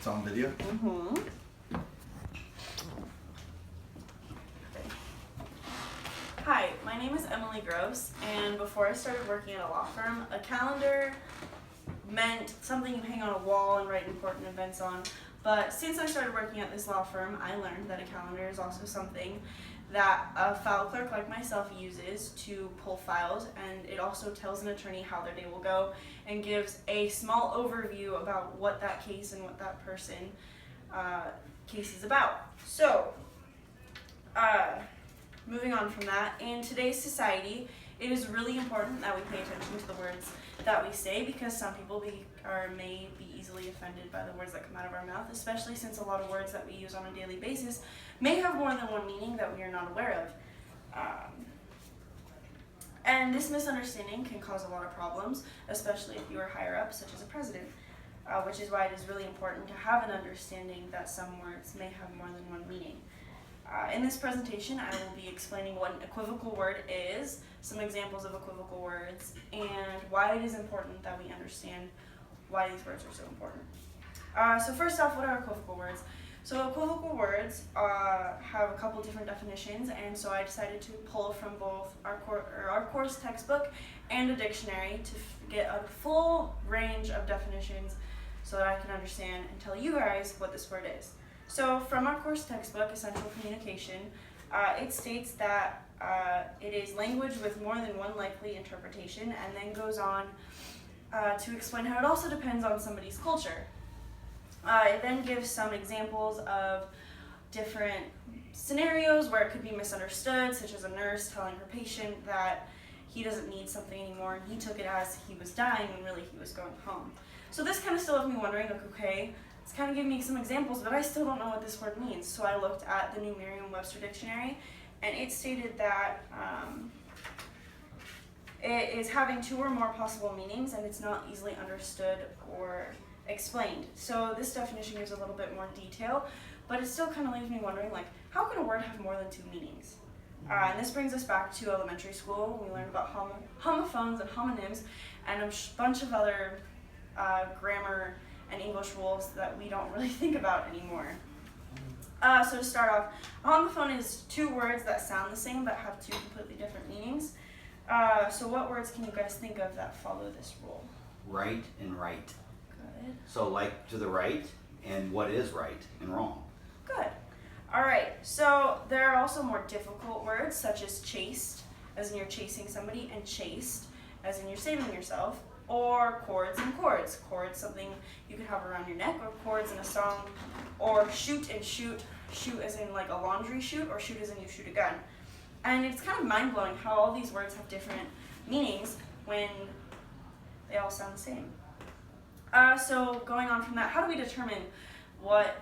It's on video? Mm-hmm. Hi, my name is Emily Gross, and before I started working at a law firm, a calendar meant something you hang on a wall and write important events on. But since I started working at this law firm, I learned that a calendar is also something that a file clerk like myself uses to pull files, and it also tells an attorney how their day will go and gives a small overview about what that case and what that person case is about. So, moving on from that, in today's society, it is really important that we pay attention to the words that we say, because some people may be easily offended by the words that come out of our mouth, especially since a lot of words that we use on a daily basis may have more than one meaning that we are not aware of. And this misunderstanding can cause a lot of problems, especially if you are higher up, such as a president, which is why it is really important to have an understanding that some words may have more than one meaning. In this presentation, I will be explaining what an equivocal word is, some examples of equivocal words, and why it is important that we understand why these words are so important. So first off, what are equivocal words? So equivocal words have a couple different definitions, and so I decided to pull from both our course textbook and a dictionary to get a full range of definitions so that I can understand and tell you guys what this word is. So from our course textbook, Essential Communication, it states that it is language with more than one likely interpretation, and then goes on to explain how it also depends on somebody's culture. It then gives some examples of different scenarios where it could be misunderstood, such as a nurse telling her patient that he doesn't need something anymore, and he took it as he was dying when really he was going home. So this kind of still left me wondering, like, okay, it's kind of giving me some examples, but I still don't know what this word means. So I looked at the new Merriam-Webster dictionary, and it stated that it is having two or more possible meanings, and it's not easily understood or explained. So this definition gives a little bit more detail, but it still kind of leaves me wondering, like, how can a word have more than two meanings? And this brings us back to elementary school. We learned about homophones and homonyms and a bunch of other grammar and English rules that we don't really think about anymore. So to start off, a homophone is two words that sound the same but have two completely different meanings. So what words can you guys think of that follow this rule? Right and right. Good. So like to the right, and what is right and wrong. Good. All right, so there are also more difficult words, such as chaste, as in you're chasing somebody, and chaste, as in you're saving yourself, or chords and chords. Chords, something you could have around your neck, or chords in a song, or shoot and shoot. Shoot as in like a laundry chute, or shoot as in you shoot a gun. And it's kind of mind-blowing how all these words have different meanings when they all sound the same. So going on from that, how do we determine what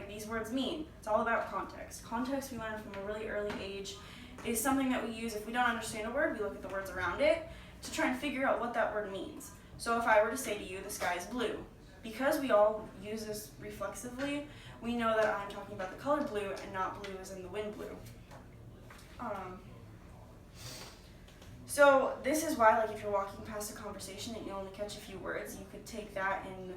these words mean? It's all about context. Context, we learn from a really early age, is something that we use if we don't understand a word. We look at the words around it to try and figure out what that word means. So if I were to say to you, the sky is blue, because we all use this reflexively, we know that I'm talking about the color blue and not blue as in the wind blue. So this is why, like, if you're walking past a conversation and you only catch a few words, you could take that and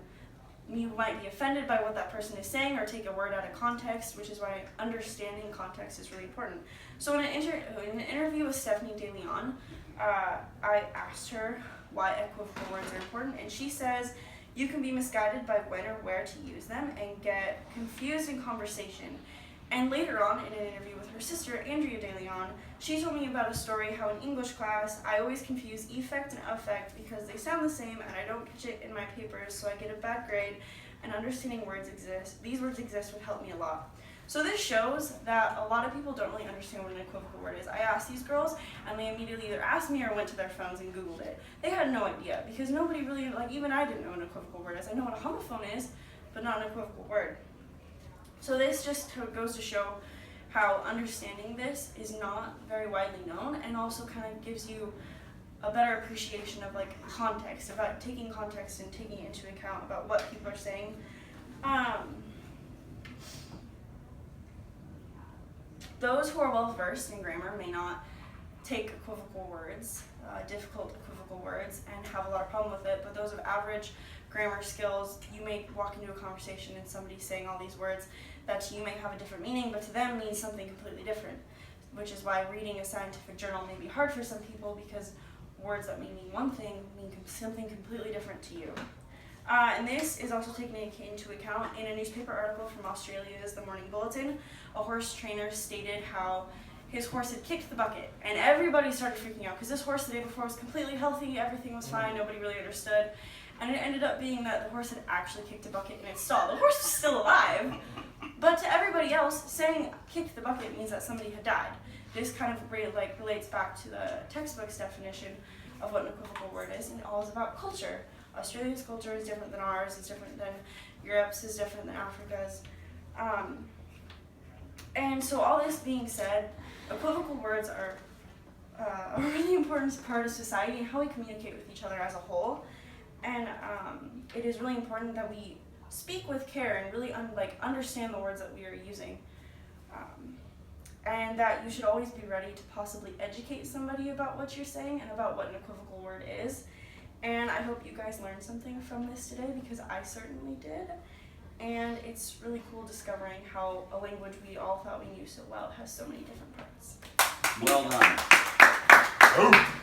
you might be offended by what that person is saying, or take a word out of context, which is why understanding context is really important. So in an interview with Stephanie De Leon, I asked her why equivocal words are important, and she says you can be misguided by when or where to use them and get confused in conversation. And later on, in an interview with her sister, Andrea De Leon, she told me about a story how in English class, I always confuse effect and affect because they sound the same and I don't catch it in my papers, so I get a bad grade, and understanding these words exist would help me a lot. So this shows that a lot of people don't really understand what an equivocal word is. I asked these girls, and they immediately either asked me or went to their phones and Googled it. They had no idea, because nobody really, even I didn't know what an equivocal word is. I know what a homophone is, but not an equivocal word. So this just goes to show how understanding this is not very widely known, and also kind of gives you a better appreciation of context, about taking context and taking into account about what people are saying. Those who are well versed in grammar may not take equivocal words, difficult equivocal words, and have a lot of problem with it, but those of average grammar skills, you may walk into a conversation and somebody's saying all these words that to you may have a different meaning, but to them means something completely different, which is why reading a scientific journal may be hard for some people because words that may mean one thing mean something completely different to you. And this is also taken into account in a newspaper article from Australia's The Morning Bulletin. A horse trainer stated how his horse had kicked the bucket, and everybody started freaking out because this horse the day before was completely healthy, everything was fine, nobody really understood, and it ended up being that the horse had actually kicked a bucket in its stall. The horse was still alive, but to everybody else, saying kicked the bucket means that somebody had died. This kind of relates back to the textbook's definition of what an equivocal word is, and it all is about culture. Australia's culture is different than ours, it's different than Europe's, is different than Africa's. And so all this being said, equivocal words are a really important part of society and how we communicate with each other as a whole. And it is really important that we speak with care and really understand the words that we are using. And that you should always be ready to possibly educate somebody about what you're saying and about what an equivocal word is. And I hope you guys learned something from this today because I certainly did. And it's really cool discovering how a language we all thought we knew so well has so many different parts. Well done.